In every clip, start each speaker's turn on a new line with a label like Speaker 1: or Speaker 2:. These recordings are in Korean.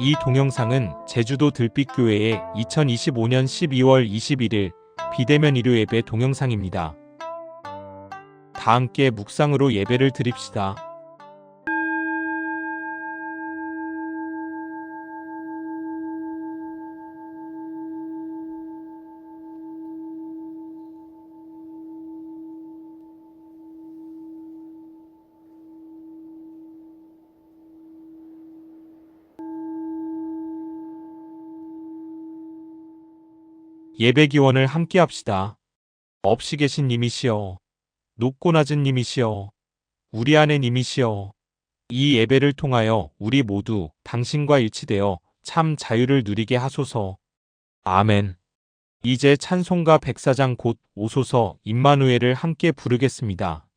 Speaker 1: 이 동영상은 제주도 들빛교회의 2025년 12월 21일 비대면 일요 예배 동영상입니다. 다 함께 묵상으로 예배를 드립시다. 예배 기원을 함께 합시다. 없이 계신 님이시여, 높고 낮은 님이시여, 우리 안에 님이시여, 이 예배를 통하여 우리 모두 당신과 일치되어 참 자유를 누리게 하소서. 아멘. 이제 찬송가 104장 곧 오소서 임마누엘을 함께 부르겠습니다.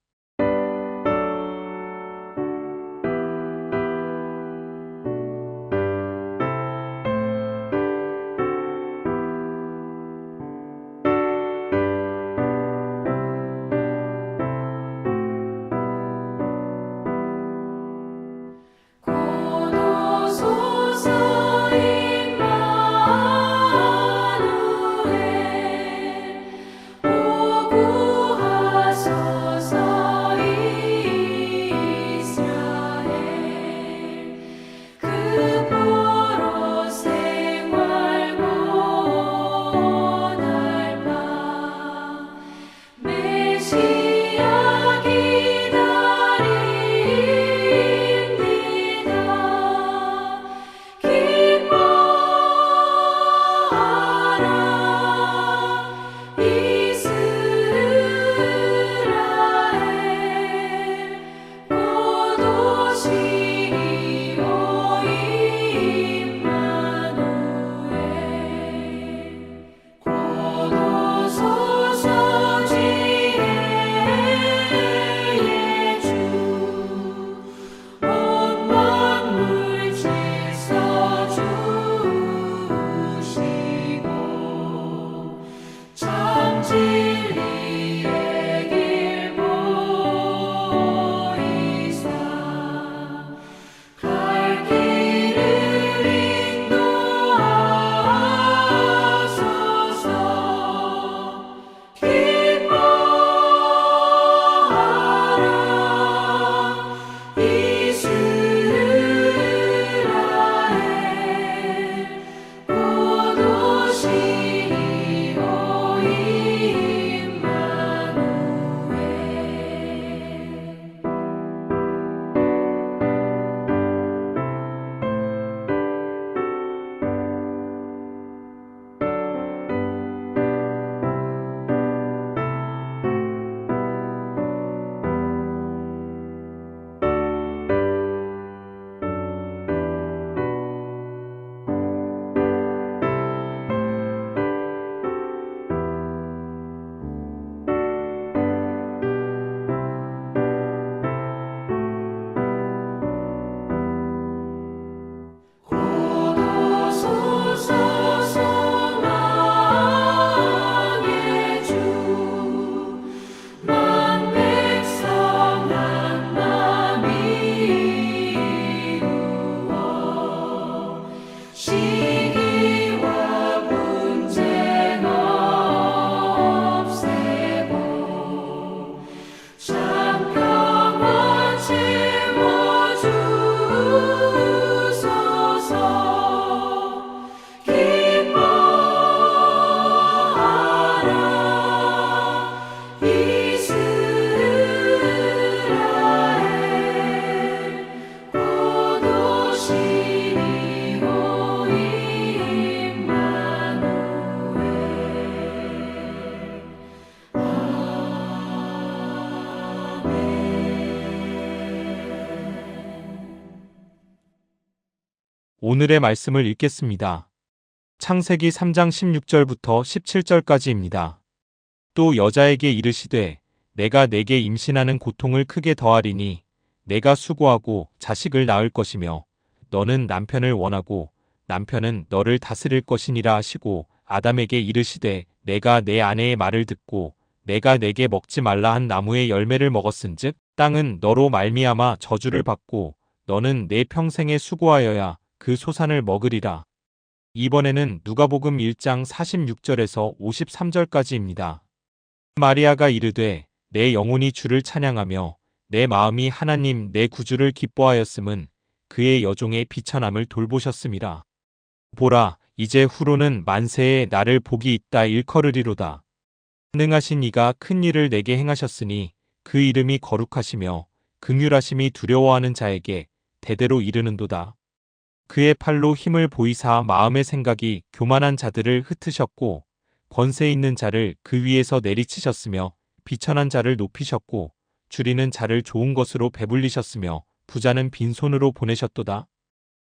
Speaker 1: 오늘의 말씀을 읽겠습니다. 창세기 3장 16절부터 17절까지입니다. 또 여자에게 이르시되 내가 내게 임신하는 고통을 크게 더하리니 내가 수고하고 자식을 낳을 것이며 너는 남편을 원하고 남편은 너를 다스릴 것이니라 하시고 아담에게 이르시되 내가 내 아내의 말을 듣고 내가 내게 먹지 말라 한 나무의 열매를 먹었은즉 땅은 너로 말미암아 저주를 받고 너는 내 평생에 수고하여야 그 소산을 먹으리라. 이번에는 누가복음 1장 46절에서 53절까지입니다. 마리아가 이르되 내 영혼이 주를 찬양하며 내 마음이 하나님 내 구주를 기뻐하였음은 그의 여종의 비천함을 돌보셨음이라. 보라, 이제 후로는 만세에 나를 복이 있다 일컬으리로다. 능하신 이가 큰 일을 내게 행하셨으니 그 이름이 거룩하시며 긍휼하심이 두려워하는 자에게 대대로 이르는도다. 그의 팔로 힘을 보이사 마음의 생각이 교만한 자들을 흩으셨고 권세 있는 자를 그 위에서 내리치셨으며 비천한 자를 높이셨고 줄이는 자를 좋은 것으로 배불리셨으며 부자는 빈손으로 보내셨도다.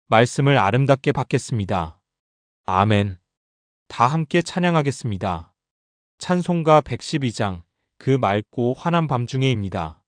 Speaker 1: 말씀을 아름답게 받겠습니다. 아멘. 다 함께 찬양하겠습니다. 찬송가 112장 그 맑고 환한 밤중에입니다.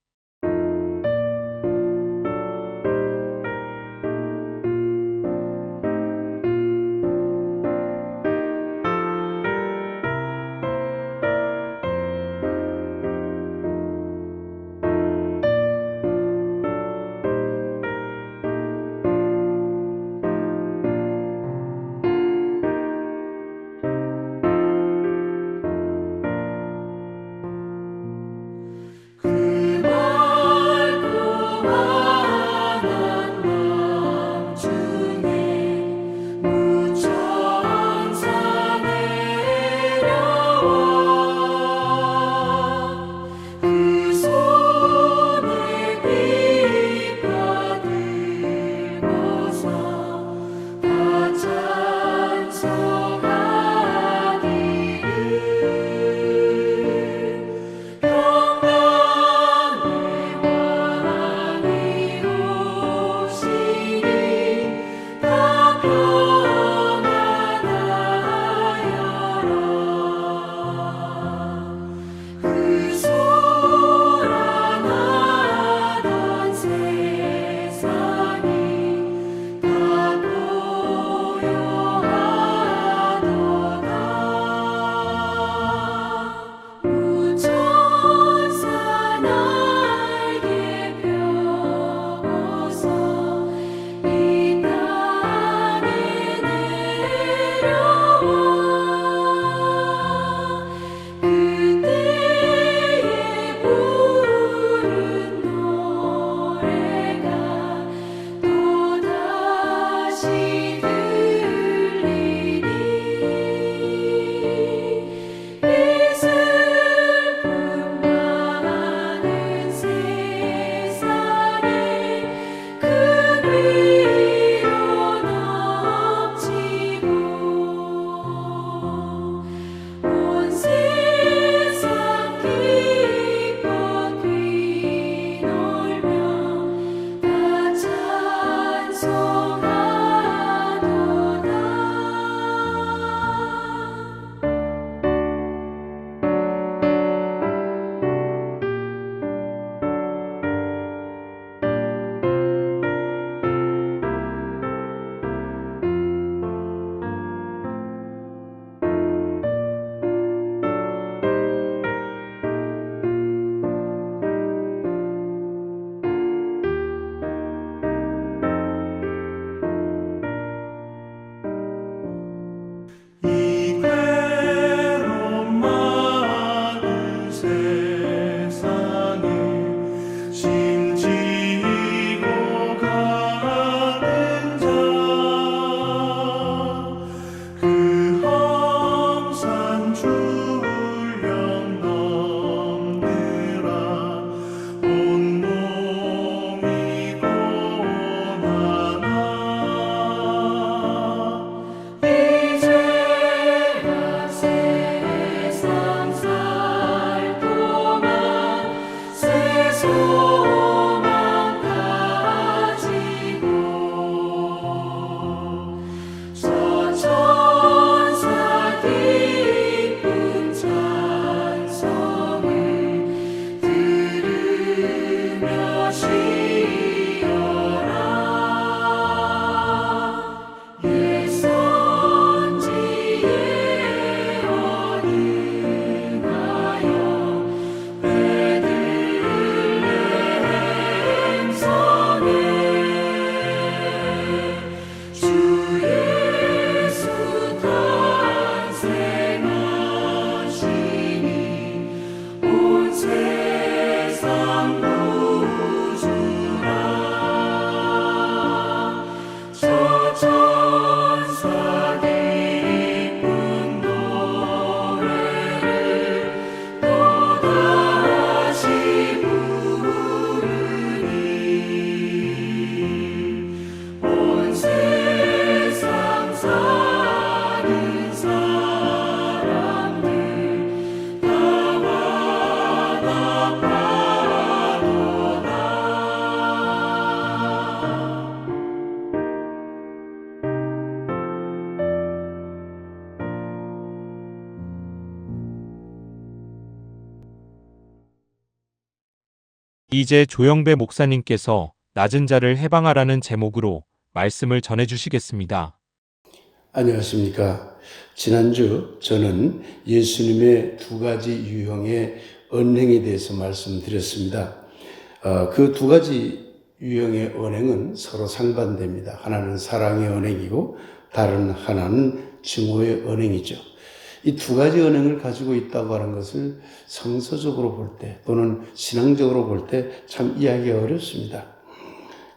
Speaker 2: 주
Speaker 1: 이제 조영배 목사님께서 낮은 자를 해방하라는 제목으로 말씀을 전해 주시겠습니다.
Speaker 2: 안녕하십니까. 지난주 저는 예수님의 두 가지 유형의 언행에 대해서 말씀드렸습니다. 그 두 가지 유형의 언행은 서로 상반됩니다. 하나는 사랑의 언행이고 다른 하나는 증오의 언행이죠. 이 두 가지 언행을 가지고 있다고 하는 것을 성서적으로 볼 때 또는 신앙적으로 볼 때 참 이해하기가 어렵습니다.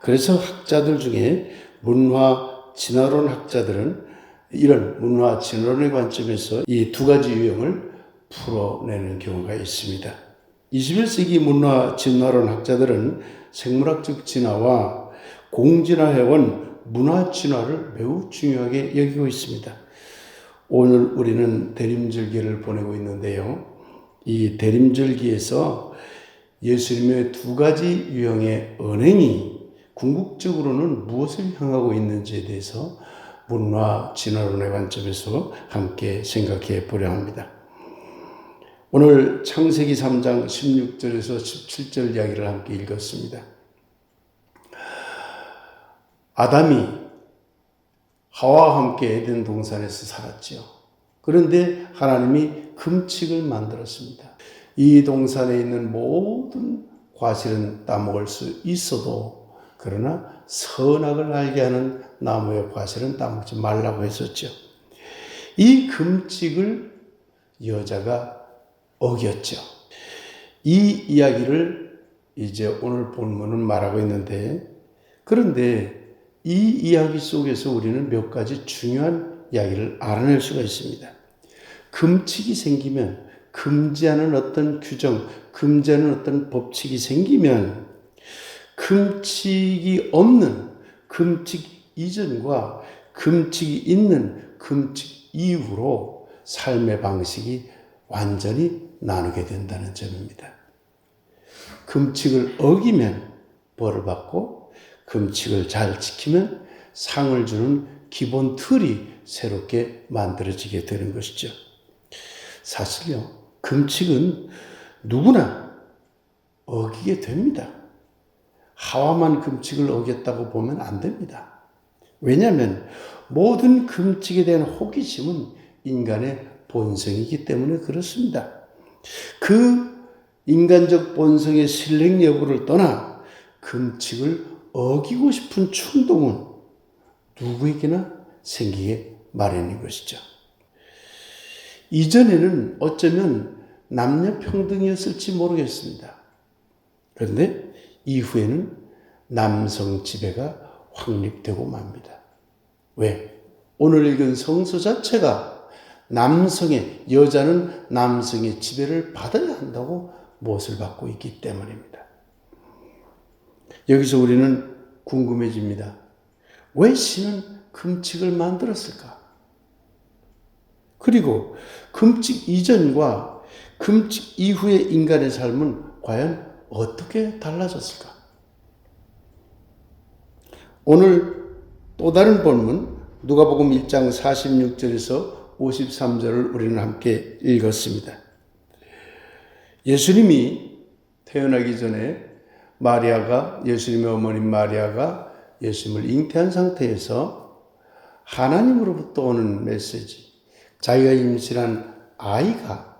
Speaker 2: 그래서 학자들 중에 문화 진화론 학자들은 이런 문화 진화론의 관점에서 이 두 가지 유형을 풀어내는 경우가 있습니다. 21세기 문화 진화론 학자들은 생물학적 진화와 공진화해온 문화 진화를 매우 중요하게 여기고 있습니다. 오늘 우리는 대림절기를 보내고 있는데요. 이 대림절기에서 예수님의 두 가지 유형의 언행이 궁극적으로는 무엇을 향하고 있는지에 대해서 문화 진화론의 관점에서 함께 생각해 보려 합니다. 오늘 창세기 3장 16절에서 17절 이야기를 함께 읽었습니다. 아담이 하와와 함께 에덴 동산에서 살았지요. 그런데 하나님이 금칙을 만들었습니다. 이 동산에 있는 모든 과실은 따먹을 수 있어도 그러나 선악을 알게 하는 나무의 과실은 따먹지 말라고 했었죠. 이 금칙을 여자가 어겼죠. 이 이야기를 이제 오늘 본문은 말하고 있는데, 그런데 이 이야기 속에서 우리는 몇 가지 중요한 이야기를 알아낼 수가 있습니다. 금칙이 생기면, 금지하는 어떤 규정, 금지하는 어떤 법칙이 생기면 금칙이 없는 금칙 이전과 금칙이 있는 금칙 이후로 삶의 방식이 완전히 나누게 된다는 점입니다. 금칙을 어기면 벌을 받고 금칙을 잘 지키면 상을 주는 기본 틀이 새롭게 만들어지게 되는 것이죠. 사실요, 금칙은 누구나 어기게 됩니다. 하와만 금칙을 어겼다고 보면 안 됩니다. 왜냐하면 모든 금칙에 대한 호기심은 인간의 본성이기 때문에 그렇습니다. 그 인간적 본성의 신뢰 여부를 떠나 금칙을 어기고 싶은 충동은 누구에게나 생기게 마련인 것이죠. 이전에는 어쩌면 남녀 평등이었을지 모르겠습니다. 그런데 이후에는 남성 지배가 확립되고 맙니다. 왜? 오늘 읽은 성서 자체가 여자는 남성의 지배를 받아야 한다고 못을 받고 있기 때문입니다. 여기서 우리는 궁금해집니다. 왜 신은 금칙을 만들었을까? 그리고 금칙 이전과 금칙 이후의 인간의 삶은 과연 어떻게 달라졌을까? 오늘 또 다른 본문 누가복음 1장 46절에서 53절을 우리는 함께 읽었습니다. 예수님이 태어나기 전에 예수님의 어머님 마리아가 예수님을 잉태한 상태에서 하나님으로부터 오는 메시지, 자기가 임신한 아이가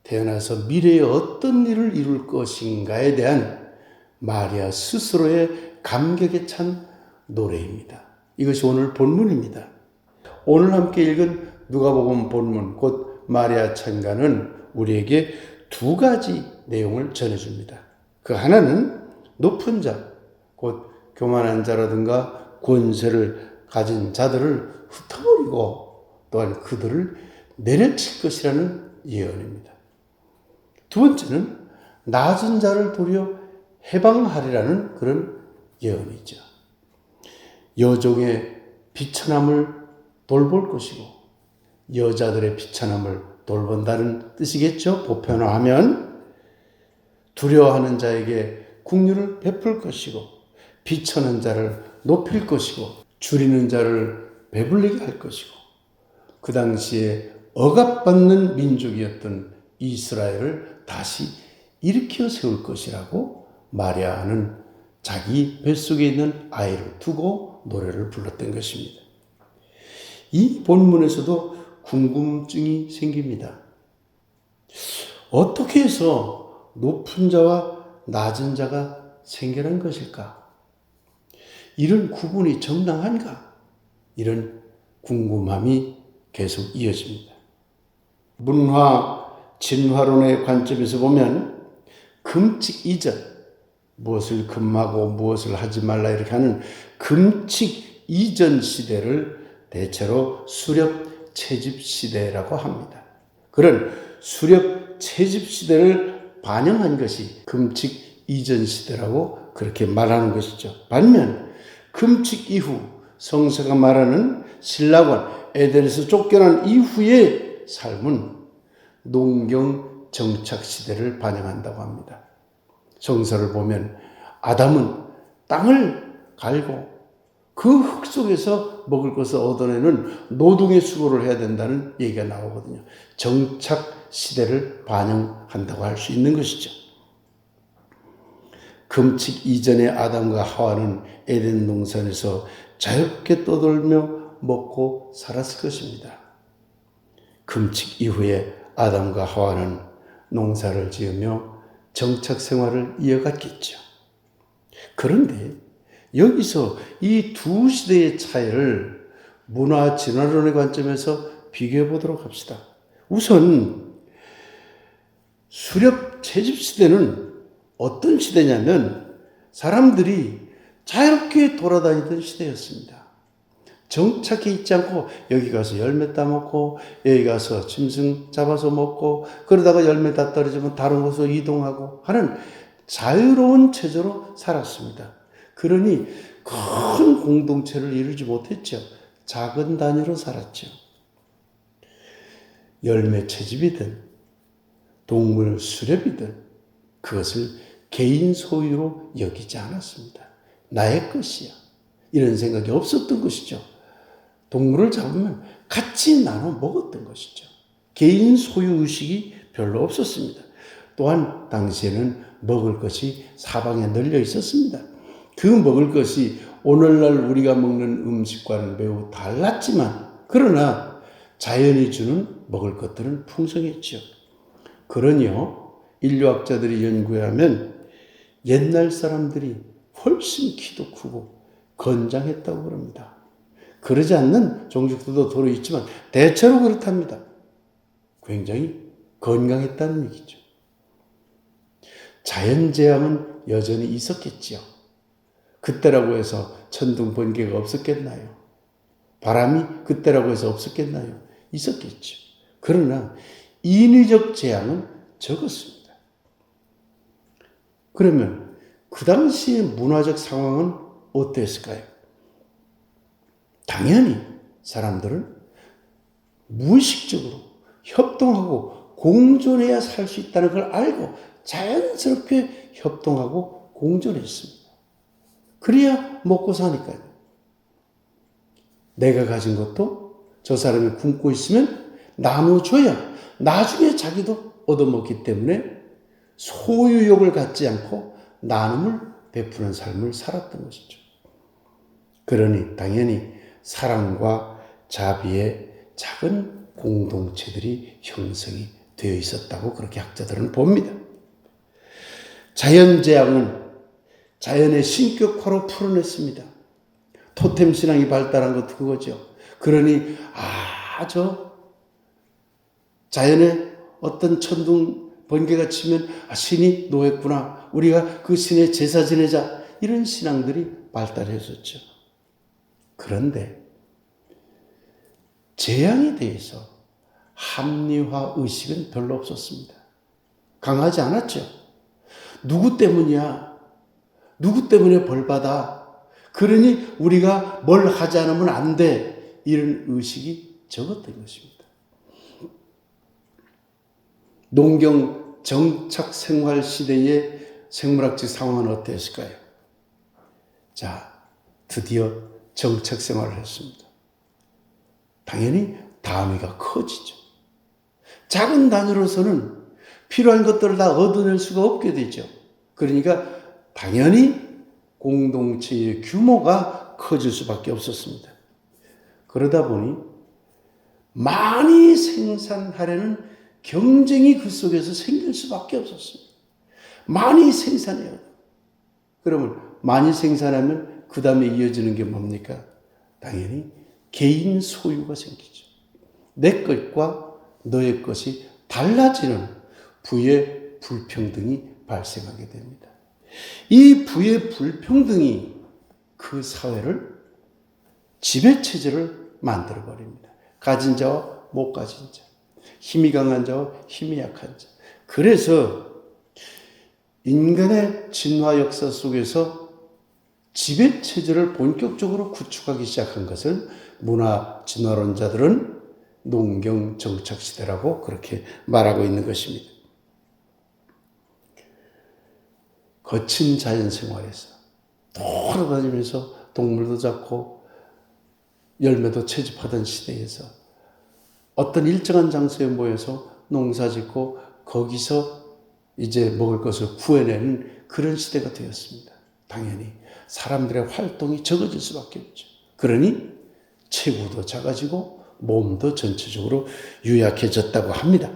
Speaker 2: 태어나서 미래에 어떤 일을 이룰 것인가에 대한 마리아 스스로의 감격에 찬 노래입니다. 이것이 오늘 본문입니다. 오늘 함께 읽은 누가복음 본문 곧 마리아 찬가는 우리에게 두 가지 내용을 전해줍니다. 그 하나는 높은 자, 곧 교만한 자라든가 권세를 가진 자들을 흩어버리고 또한 그들을 내려칠 것이라는 예언입니다. 두 번째는 낮은 자를 도리어 해방하리라는 그런 예언이죠. 여종의 비천함을 돌볼 것이고 여자들의 비천함을 돌본다는 뜻이겠죠. 보편화하면 두려워하는 자에게 긍휼을 베풀 것이고 비천한 자를 높일 것이고 줄이는 자를 배불리게 할 것이고 그 당시에 억압받는 민족이었던 이스라엘을 다시 일으켜 세울 것이라고 마리아는 자기 뱃속에 있는 아이를 두고 노래를 불렀던 것입니다. 이 본문에서도 궁금증이 생깁니다. 어떻게 해서 높은 자와 낮은 자가 생겨난 것일까? 이런 구분이 정당한가? 이런 궁금함이 계속 이어집니다. 문화, 진화론의 관점에서 보면 금칙 이전, 무엇을 금하고 무엇을 하지 말라 이렇게 하는 금칙 이전 시대를 대체로 수렵 채집 시대라고 합니다. 그런 수렵 채집 시대를 반영한 것이 금칙 이전 시대라고 그렇게 말하는 것이죠. 반면 금칙 이후 성서가 말하는 신라권 에덴에서 쫓겨난 이후의 삶은 농경 정착 시대를 반영한다고 합니다. 성서를 보면 아담은 땅을 갈고 그 흙 속에서 먹을 것을 얻어내는 노동의 수고를 해야 된다는 얘기가 나오거든요. 정착 시대를 반영한다고 할 수 있는 것이죠. 금칙 이전의 아담과 하와는 에덴 동산에서 자유롭게 떠돌며 먹고 살았을 것입니다. 금칙 이후에 아담과 하와는 농사를 지으며 정착 생활을 이어갔겠죠. 그런데 여기서 이 두 시대의 차이를 문화 진화론의 관점에서 비교해 보도록 합시다. 우선 수렵 채집 시대는 어떤 시대냐면 사람들이 자유롭게 돌아다니던 시대였습니다. 정착해 있지 않고 여기 가서 열매 따먹고 여기 가서 짐승 잡아서 먹고 그러다가 열매 다 떨어지면 다른 곳으로 이동하고 하는 자유로운 체제로 살았습니다. 그러니 큰 공동체를 이루지 못했죠. 작은 단위로 살았죠. 열매 채집이든 동물 수렵이든 그것을 개인 소유로 여기지 않았습니다. 나의 것이야. 이런 생각이 없었던 것이죠. 동물을 잡으면 같이 나눠 먹었던 것이죠. 개인 소유 의식이 별로 없었습니다. 또한 당시에는 먹을 것이 사방에 널려 있었습니다. 그 먹을 것이 오늘날 우리가 먹는 음식과는 매우 달랐지만 그러나 자연이 주는 먹을 것들은 풍성했죠. 그러니요 인류학자들이 연구하면 옛날 사람들이 훨씬 키도 크고 건장했다고 그럽니다. 그러지 않는 종족들도 도로 있지만 대체로 그렇답니다. 굉장히 건강했다는 얘기죠. 자연재앙은 여전히 있었겠지요. 그때라고 해서 천둥 번개가 없었겠나요? 바람이 그때라고 해서 없었겠나요? 있었겠죠. 그러나 인위적 재앙은 적었습니다. 그러면 그 당시의 문화적 상황은 어땠을까요? 당연히 사람들은 무의식적으로 협동하고 공존해야 살 수 있다는 걸 알고 자연스럽게 협동하고 공존했습니다. 그래야 먹고 사니까요. 내가 가진 것도 저 사람이 굶고 있으면 나눠줘야 나중에 자기도 얻어먹기 때문에 소유욕을 갖지 않고 나눔을 베푸는 삶을 살았던 것이죠. 그러니 당연히 사랑과 자비의 작은 공동체들이 형성이 되어 있었다고 그렇게 학자들은 봅니다. 자연재앙은 자연의 신격화로 풀어냈습니다. 토템 신앙이 발달한 것도 그거죠. 그러니 저 자연의 어떤 천둥 번개가 치면 신이 노했구나. 우리가 그 신의 제사 지내자. 이런 신앙들이 발달했었죠. 그런데 재앙에 대해서 합리화 의식은 별로 없었습니다. 강하지 않았죠. 누구 때문이야? 누구 때문에 벌 받아? 그러니 우리가 뭘 하지 않으면 안 돼. 이런 의식이 적었던 것입니다. 농경 정착 생활 시대의 생물학적 상황은 어땠을까요? 자, 드디어 정착 생활을 했습니다. 당연히 단위가 커지죠. 작은 단위로서는 필요한 것들을 다 얻어낼 수가 없게 되죠. 그러니까 당연히 공동체의 규모가 커질 수밖에 없었습니다. 그러다 보니 많이 생산하려는 경쟁이 그 속에서 생길 수밖에 없었습니다. 많이 생산해야 돼요. 그러면 많이 생산하면 그 다음에 이어지는 게 뭡니까? 당연히 개인 소유가 생기죠. 내 것과 너의 것이 달라지는 부의 불평등이 발생하게 됩니다. 이 부의 불평등이 그 사회를 지배체제를 만들어버립니다. 가진 자와 못 가진 자, 힘이 강한 자와 힘이 약한 자. 그래서 인간의 진화 역사 속에서 지배체제를 본격적으로 구축하기 시작한 것을 문화 진화론자들은 농경 정착 시대라고 그렇게 말하고 있는 것입니다. 거친 자연 생활에서 돌아다니면서 동물도 잡고 열매도 채집하던 시대에서 어떤 일정한 장소에 모여서 농사 짓고 거기서 이제 먹을 것을 구해내는 그런 시대가 되었습니다. 당연히 사람들의 활동이 적어질 수밖에 없죠. 그러니 체구도 작아지고 몸도 전체적으로 유약해졌다고 합니다.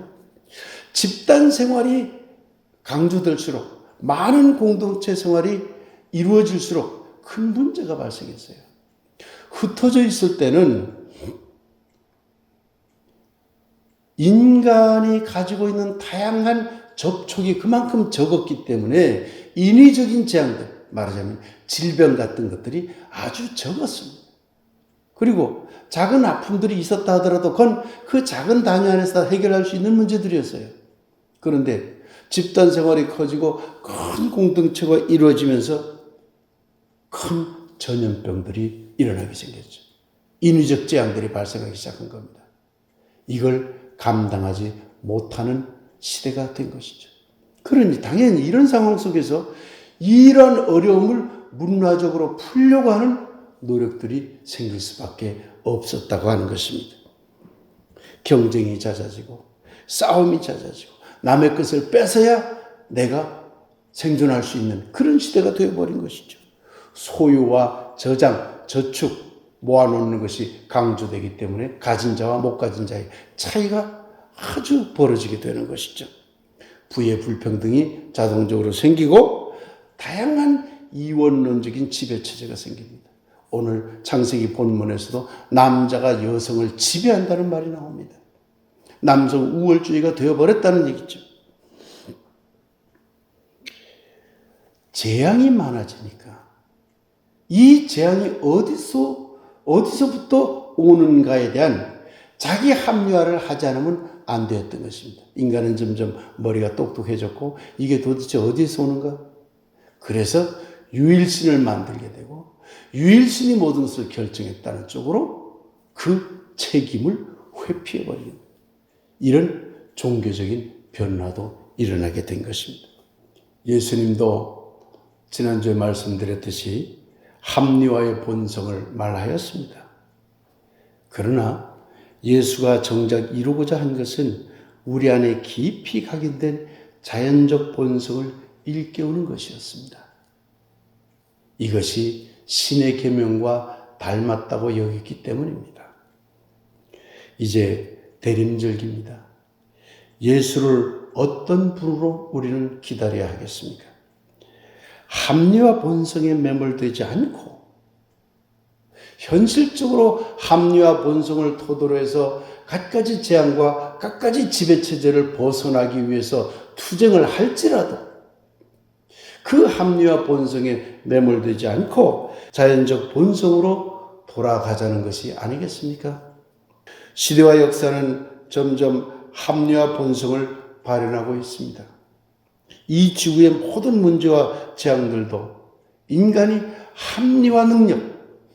Speaker 2: 집단 생활이 강조될수록 많은 공동체 생활이 이루어질수록 큰 문제가 발생했어요. 흩어져 있을 때는 인간이 가지고 있는 다양한 접촉이 그만큼 적었기 때문에 인위적인 재앙들, 말하자면 질병 같은 것들이 아주 적었습니다. 그리고 작은 아픔들이 있었다 하더라도 그건 그 작은 단위 안에서 해결할 수 있는 문제들이었어요. 그런데 집단 생활이 커지고 큰 공동체가 이루어지면서 큰 전염병들이 일어나게 생겼죠. 인위적 재앙들이 발생하기 시작한 겁니다. 이걸 감당하지 못하는 시대가 된 것이죠. 그러니 당연히 이런 상황 속에서 이런 어려움을 문화적으로 풀려고 하는 노력들이 생길 수밖에 없었다고 하는 것입니다. 경쟁이 잦아지고 싸움이 잦아지고 남의 것을 뺏어야 내가 생존할 수 있는 그런 시대가 되어버린 것이죠. 소유와 저장, 저축, 모아놓는 것이 강조되기 때문에 가진 자와 못 가진 자의 차이가 아주 벌어지게 되는 것이죠. 부의 불평등이 자동적으로 생기고 다양한 이원론적인 지배체제가 생깁니다. 오늘 창세기 본문에서도 남자가 여성을 지배한다는 말이 나옵니다. 남성 우월주의가 되어버렸다는 얘기죠. 재앙이 많아지니까 이 재앙이 어디서부터 오는가에 대한 자기 합리화를 하지 않으면 안 되었던 것입니다. 인간은 점점 머리가 똑똑해졌고 이게 도대체 어디서 오는가? 그래서 유일신을 만들게 되고 유일신이 모든 것을 결정했다는 쪽으로 그 책임을 회피해버리는 이런 종교적인 변화도 일어나게 된 것입니다. 예수님도 지난주에 말씀드렸듯이 합리화의 본성을 말하였습니다. 그러나 예수가 정작 이루고자 한 것은 우리 안에 깊이 각인된 자연적 본성을 일깨우는 것이었습니다. 이것이 신의 계명과 닮았다고 여겼기 때문입니다. 이제 대림절기입니다. 예수를 어떤 분으로 우리는 기다려야 하겠습니까? 합리화 본성에 매몰되지 않고 현실적으로 합리화 본성을 토대로 해서 갖가지 재앙과 갖가지 지배체제를 벗어나기 위해서 투쟁을 할지라도 그 합리화 본성에 매몰되지 않고 자연적 본성으로 돌아가자는 것이 아니겠습니까? 시대와 역사는 점점 합리화 본성을 발현하고 있습니다. 이 지구의 모든 문제와 재앙들도 인간이 합리화 능력,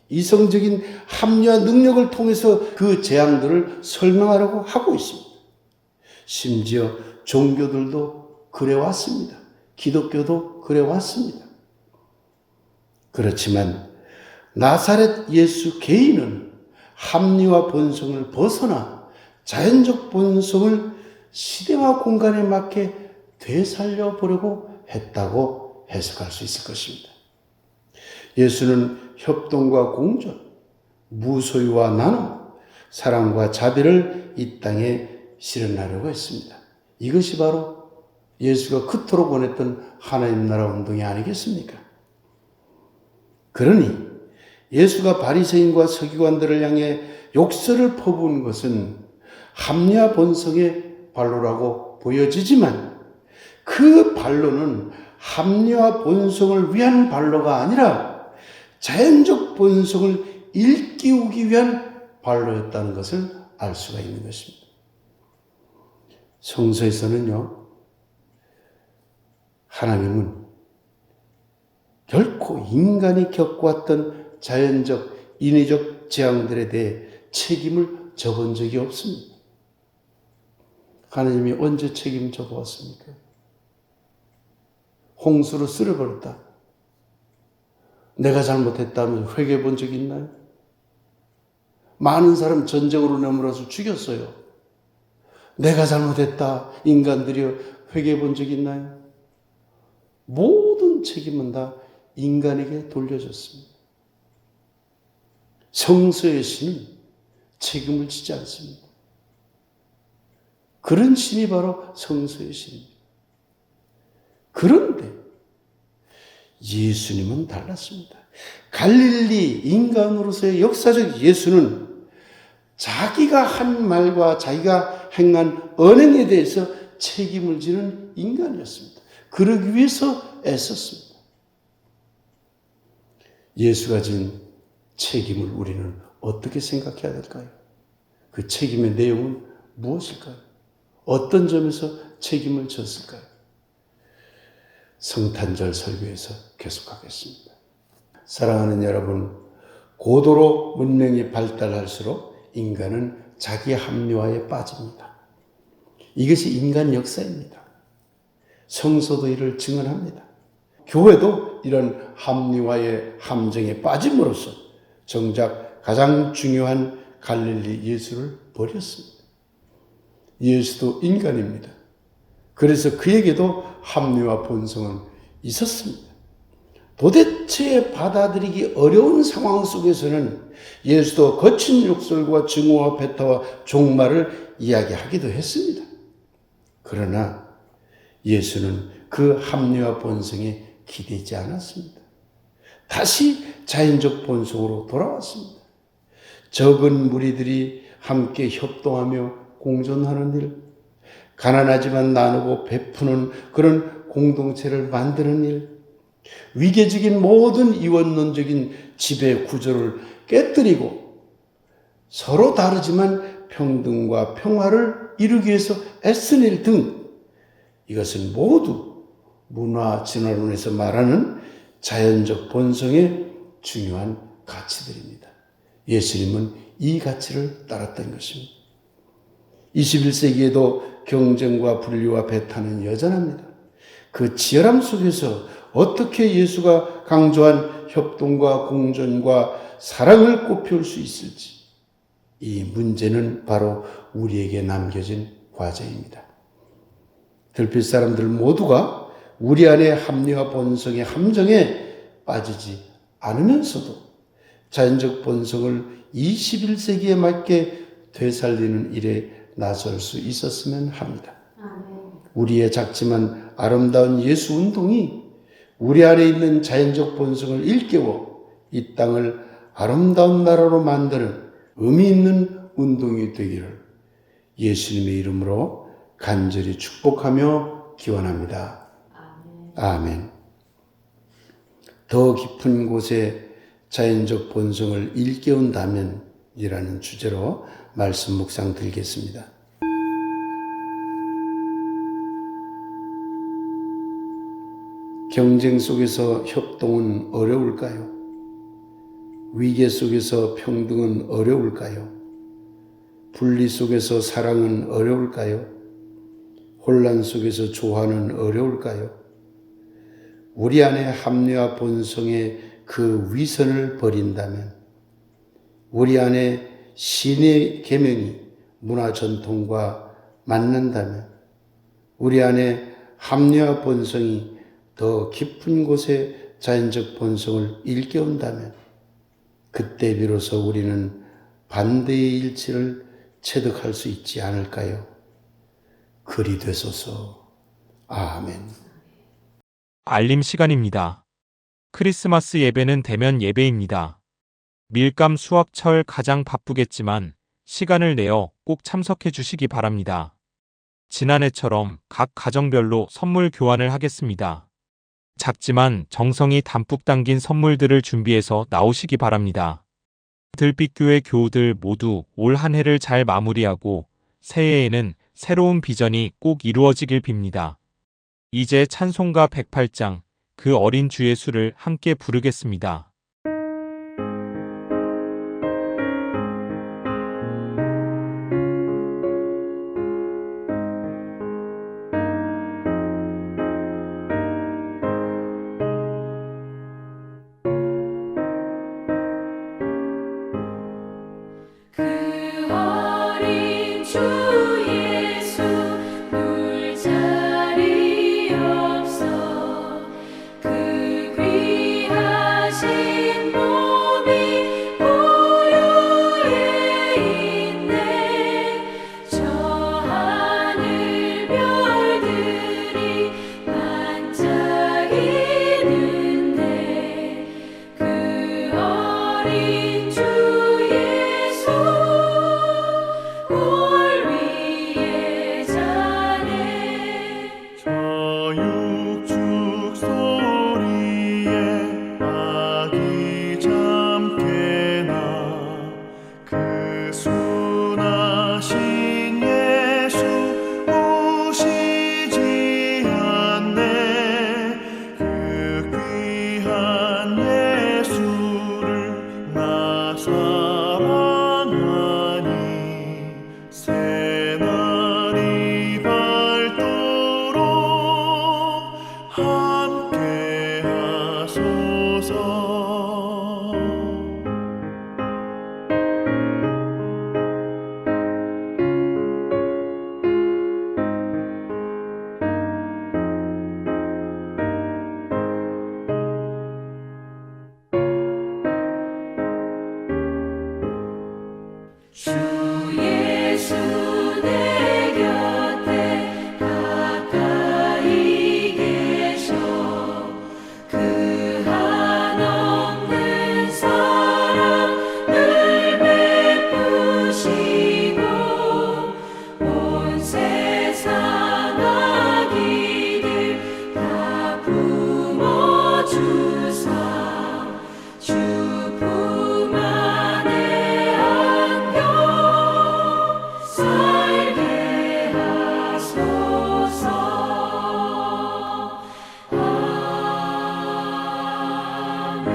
Speaker 2: 이성적인 합리화 능력을 통해서 그 재앙들을 설명하려고 하고 있습니다. 심지어 종교들도 그래왔습니다. 기독교도 그래왔습니다. 그렇지만 나사렛 예수 개인은 합리화 본성을 벗어나 자연적 본성을 시대와 공간에 맞게 되살려 보려고 했다고 해석할 수 있을 것입니다. 예수는 협동과 공존, 무소유와 나눔, 사랑과 자비를 이 땅에 실현하려고 했습니다. 이것이 바로 예수가 그토록 원했던 하나님 나라 운동이 아니겠습니까? 그러니 예수가 바리새인과 서기관들을 향해 욕설을 퍼부은 것은 합리화 본성의 반로라고 보여지지만 그 반로는 합리화 본성을 위한 반로가 아니라 자연적 본성을 일깨우기 위한 반로였다는 것을 알 수가 있는 것입니다. 성서에서는요, 하나님은 결코 인간이 겪어왔던 자연적, 인위적 재앙들에 대해 책임을 져본 적이 없습니다. 하나님이 언제 책임져 보았습니까? 홍수로 쓸어버렸다. 내가 잘못했다면 회개해 본 적이 있나요? 많은 사람 전쟁으로 내몰아서 죽였어요. 내가 잘못했다. 인간들이 회개해 본 적이 있나요? 모든 책임은 다 인간에게 돌려졌습니다. 성서의 신은 책임을 지지 않습니다. 그런 신이 바로 성서의 신입니다. 그런데 예수님은 달랐습니다. 갈릴리 인간으로서의 역사적 예수는 자기가 한 말과 자기가 행한 언행에 대해서 책임을 지는 인간이었습니다. 그러기 위해서 애썼습니다. 예수가 진 책임을 우리는 어떻게 생각해야 될까요? 그 책임의 내용은 무엇일까요? 어떤 점에서 책임을 졌을까요? 성탄절 설교에서 계속하겠습니다. 사랑하는 여러분, 고도로 문명이 발달할수록 인간은 자기 합리화에 빠집니다. 이것이 인간 역사입니다. 성서도 이를 증언합니다. 교회도 이런 합리화의 함정에 빠짐으로써 정작 가장 중요한 갈릴리 예수를 버렸습니다. 예수도 인간입니다. 그래서 그에게도 합리화 본성은 있었습니다. 도대체 받아들이기 어려운 상황 속에서는 예수도 거친 욕설과 증오와 배타와 종말을 이야기하기도 했습니다. 그러나 예수는 그 합리화 본성에 기대지 않았습니다. 다시 자연적 본성으로 돌아왔습니다. 적은 무리들이 함께 협동하며 공존하는 일, 가난하지만 나누고 베푸는 그런 공동체를 만드는 일, 위계적인 모든 이원론적인 지배 구조를 깨뜨리고 서로 다르지만 평등과 평화를 이루기 위해서 애쓴 일 등, 이것은 모두 문화 진화론에서 말하는 자연적 본성의 중요한 가치들입니다. 예수님은 이 가치를 따랐던 것입니다. 21세기에도 경쟁과 분리와 배타는 여전합니다. 그 치열함 속에서 어떻게 예수가 강조한 협동과 공존과 사랑을 꽃피울 수 있을지, 이 문제는 바로 우리에게 남겨진 과제입니다. 들필 사람들 모두가 우리 안의 합리화 본성의 함정에 빠지지 않으면서도 자연적 본성을 21세기에 맞게 되살리는 일에 나설 수 있었으면 합니다. 우리의 작지만 아름다운 예수 운동이 우리 안에 있는 자연적 본성을 일깨워 이 땅을 아름다운 나라로 만드는 의미 있는 운동이 되기를 예수님의 이름으로 간절히 축복하며 기원합니다. 아멘. 더 깊은 곳에 자연적 본성을 일깨운다면 이라는 주제로 말씀 묵상 드리겠습니다. 경쟁 속에서 협동은 어려울까요? 위계 속에서 평등은 어려울까요? 분리 속에서 사랑은 어려울까요? 혼란 속에서 조화는 어려울까요? 우리 안에 합리화 본성의 그 위선을 버린다면, 우리 안에 신의 계명이 문화 전통과 맞는다면, 우리 안에 합리화 본성이 더 깊은 곳에 자연적 본성을 일깨운다면 그때 비로소 우리는 반대의 일치를 체득할 수 있지 않을까요? 그리 되소서. 아멘.
Speaker 1: 알림 시간입니다. 크리스마스 예배는 대면 예배입니다. 밀감 수확철 가장 바쁘겠지만 시간을 내어 꼭 참석해 주시기 바랍니다. 지난해처럼 각 가정별로 선물 교환을 하겠습니다. 작지만 정성이 담뿍 담긴 선물들을 준비해서 나오시기 바랍니다. 들빛교회 교우들 모두 올 한 해를 잘 마무리하고 새해에는 새로운 비전이 꼭 이루어지길 빕니다. 이제 찬송가 108장 그 어린 주 예수를 함께 부르겠습니다.
Speaker 3: 그 어린 주 예수 놀 자리 없어 그 귀하신 몸이 보유에 있네 저 하늘 별들이 반짝이는데 그 어린 주 골 위에 자네
Speaker 4: 저 육축 소리에 아기 잠깨나 그 순하신 예수 오시지 않네 그 귀한 예수를 나 사랑하니 새날이 밝도록 함께 하소서.
Speaker 3: 주 예수 내 곁에 가까이 계셔 그 한없는 사랑을 베푸시고 온 세상 아기들 다 품어주사 주 품 안에 안겨 살게 하소서. 아멘.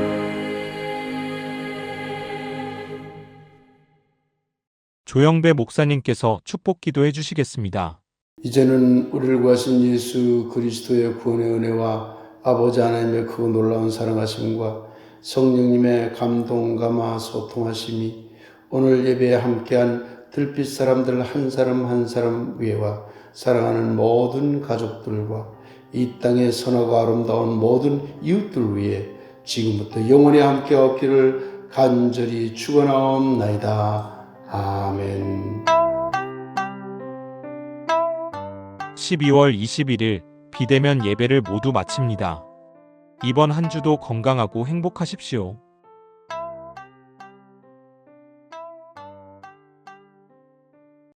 Speaker 1: 조영배 목사님께서 축복 기도해 주시겠습니다.
Speaker 2: 이제는 우리를 구하신 예수 그리스도의 구원의 은혜와 아버지 하나님의 크고 놀라운 사랑하심과 성령님의 감동, 감화, 소통하심이 오늘 예배에 함께한 들빛 사람들 한 사람 한 사람 위에와 사랑하는 모든 가족들과 이 땅의 선하고 아름다운 모든 이웃들 위에 지금부터 영원히 함께 없기를 간절히 축원하옵나이다. 아멘.
Speaker 1: 12월 21일 비대면 예배를 모두 마칩니다. 이번 한 주도 건강하고 행복하십시오.